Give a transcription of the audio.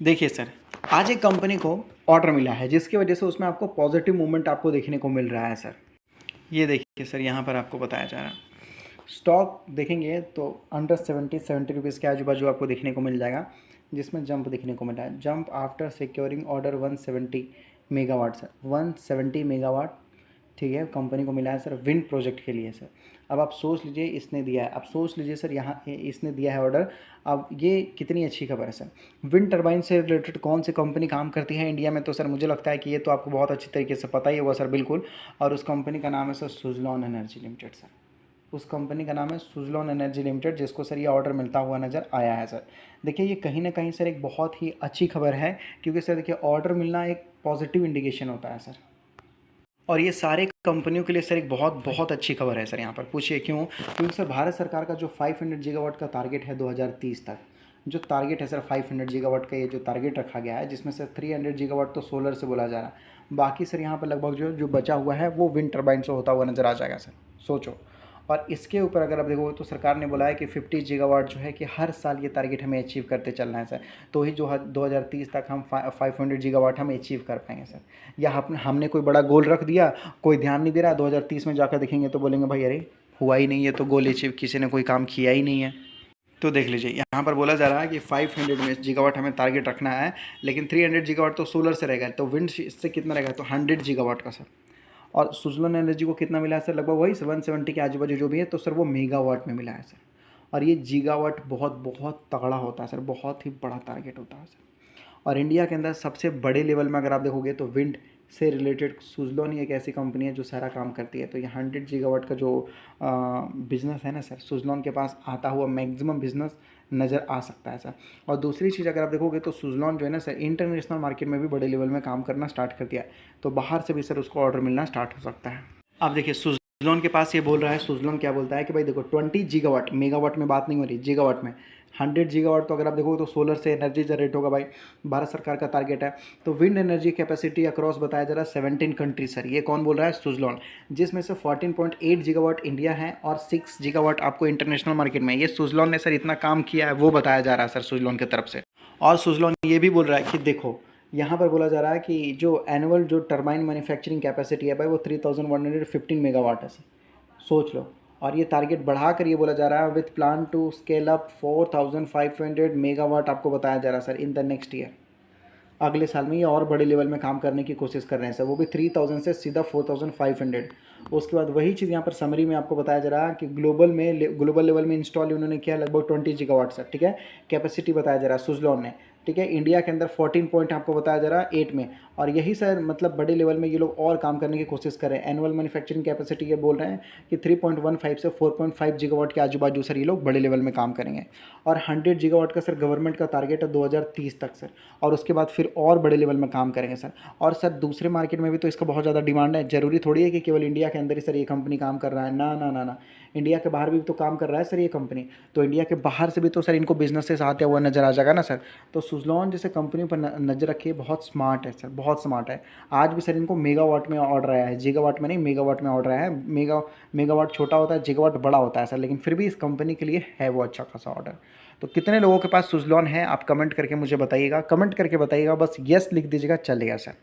देखिए सर, आज एक कंपनी को ऑर्डर मिला है जिसकी वजह से उसमें आपको पॉजिटिव मूवमेंट आपको देखने को मिल रहा है सर। ये देखिए सर, यहाँ पर आपको बताया जा रहा है स्टॉक देखेंगे तो अंडर 70 रुपीज़ के आजू बाजू आपको देखने को मिल जाएगा, जिसमें जंप देखने को मिल रहा है। Jump after securing order 170 megawatt sir, 170 megawatt, ठीक है, कंपनी को मिला है सर विंड प्रोजेक्ट के लिए सर। अब आप सोच लीजिए इसने दिया है, अब सोच लीजिए सर यहाँ इसने दिया है ऑर्डर। अब ये कितनी अच्छी खबर है सर। विंड टरबाइन से रिलेटेड कौन सी कंपनी काम करती है इंडिया में, तो सर मुझे लगता है कि ये तो आपको बहुत अच्छी तरीके से पता ही होगा सर, बिल्कुल। और उस कंपनी का नाम है sir Suzlon energy limited sir. उस कंपनी का नाम है सुजलॉन एनर्जी लिमिटेड, जिसको सर ये ऑर्डर मिलता हुआ नज़र आया है सर। देखिए ये कहीं ना कहीं सर एक बहुत ही अच्छी खबर है, क्योंकि सर देखिए ऑर्डर मिलना एक पॉजिटिव इंडिकेशन होता है सर। और ये सारे कंपनियों के लिए सर एक बहुत बहुत अच्छी खबर है सर। यहाँ पर पूछिए क्यों, क्योंकि सर भारत सरकार का जो 500 गीगावाट का टारगेट है 2030 तक, जो टारगेट है सर 500 गीगावाट का, ये जो टारगेट रखा गया है, जिसमें से 300 गीगावाट तो सोलर से बोला जा रहा है, बाकी सर यहाँ पर लगभग जो जो बचा हुआ है वो विंड टर्बाइन से होता हुआ नज़र आ जाएगा सर। सोचो। और इसके ऊपर अगर आप देखोगे तो सरकार ने बोला है कि 50 गीगावाट जो है कि हर साल ये टारगेट हमें अचीव करते चलना है सर। तो ही जो 2030 तक हम 500 गीगावाट हम अचीव कर पाएंगे सर। या हमने कोई बड़ा गोल रख दिया, कोई ध्यान नहीं दे रहा, 2030 में जाकर देखेंगे तो बोलेंगे भाई अरे हुआ ही नहीं है, तो गोल अचीव किसी ने कोई काम किया ही नहीं है। तो देख लीजिए यहाँ पर बोला जा रहा है कि 500 में गीगावाट हमें टारगेट रखना है, लेकिन 300 गीगावाट तो सोलर से रहेगा, तो विंड से कितना रहेगा, तो 100 गीगावाट का सर। और सुजलोन एनर्जी को कितना मिला है सर, लगभग वही 170 के आजू बाजू जो भी है, तो सर वो मेगावाट में मिला है सर। और ये गीगावाट बहुत बहुत तगड़ा होता है सर, बहुत ही बड़ा टारगेट होता है सर। और इंडिया के अंदर सबसे बड़े लेवल में अगर आप देखोगे तो विंड से रिलेटेड सुजलॉन ही एक ऐसी कंपनी है जो सारा काम करती है। तो ये 100 गीगावाट का जो बिज़नेस है ना सर, सुजलॉन के पास आता हुआ मैक्सिमम बिजनेस नज़र आ सकता है सर। और दूसरी चीज़ अगर आप देखोगे तो सुजलॉन जो है ना सर, इंटरनेशनल मार्केट में भी बड़े लेवल में काम करना स्टार्ट कर दिया है, तो बाहर से भी सर उसको ऑर्डर मिलना स्टार्ट हो सकता है। आप देखिए सुजलॉन के पास ये बोल रहा है, सुजलॉन क्या बोलता है कि भाई देखो 20 गीगावाट, मेगावाट में बात नहीं हो रही, गीगावाट में 100 गीगावाट, तो अगर आप देखोगे तो सोलर से एनर्जी जनरेट होगा भाई, भारत सरकार का टारगेट है। तो विंड एनर्जी कैपेसिटी अक्रॉस बताया जा रहा है 17 कंट्री सर। ये कौन बोल रहा है, सुजलॉन, जिसमें से 14.8 गीगावाट इंडिया है और 6 गीगावाट आपको इंटरनेशनल मार्केट में। ये सुजलॉन ने सर इतना काम किया है वो बताया जा रहा है सर सुजलॉन की तरफ से। और सुजलॉन ये भी बोल रहा है कि देखो यहाँ पर बोला जा रहा है कि जो एनुअल जो टर्बाइन मैन्युफैक्चरिंग कैपेसिटी है भाई वो 3115 मेगावाट है सर। सोच लो। और ये टारगेट बढ़ा कर ये बोला जा रहा है with plan to scale up 4500 megawatt आपको बताया जा रहा है sir in the next year. अगले साल में ये और बड़े लेवल में काम करने की कोशिश कर रहे हैं सर, वो भी 3000 से सीधा 4500। उसके बाद वही चीज़ यहाँ पर समरी में आपको बताया जा रहा है कि ग्लोबल लेवल में इंस्टॉल उन्होंने किया लगभग 20 गीगावाट सर, ठीक है, कैपेसिटी बताया जा रहा है सुजलॉन ने, ठीक है। इंडिया के अंदर 14 पॉइंट आपको बताया जा रहा है 8 में। और यही सर मतलब बड़े लेवल में ये लोग और काम करने की कोशिश कर रहे हैं। एनुअल मैन्युफैक्चरिंग कैपेसिटी ये बोल रहे हैं कि 3.15 से 4.5 गीगावाट के आजू बाजू सर ये लोग बड़े लेवल में काम करेंगे। और 100 गीगावाट का सर गवर्नमेंट का टारगेट है 2030 तक सर। और उसके बाद फिर और बड़े लेवल में काम करेंगे सर। और सर दूसरे मार्केट में भी तो इसका बहुत ज़्यादा डिमांड है, जरूरी थोड़ी है कि केवल इंडिया के अंदर ही सर ये कंपनी काम कर रहा है, ना ना ना ना, इंडिया के बाहर भी तो काम कर रहा है सर ये कंपनी। तो इंडिया के बाहर से भी तो सर इनको बिजनेसेस आते हुआ नजर आ जाएगा ना सर। तो सुजलॉन जैसे कंपनी पर नज़र रखिए, बहुत स्मार्ट है सर, बहुत स्मार्ट है। आज भी सर इनको मेगावाट में ऑर्डर आया है, गीगावाट में नहीं, मेगावाट में ऑर्डर आया है। मेगावाट छोटा होता है, गीगावाट बड़ा होता है सर, लेकिन फिर भी इस कंपनी के लिए है वो अच्छा खासा ऑर्डर। तो कितने लोगों के पास सुजलॉन है आप कमेंट करके मुझे बताइएगा, कमेंट करके बताइएगा, बस यस लिख दीजिएगा, चलेगा सर।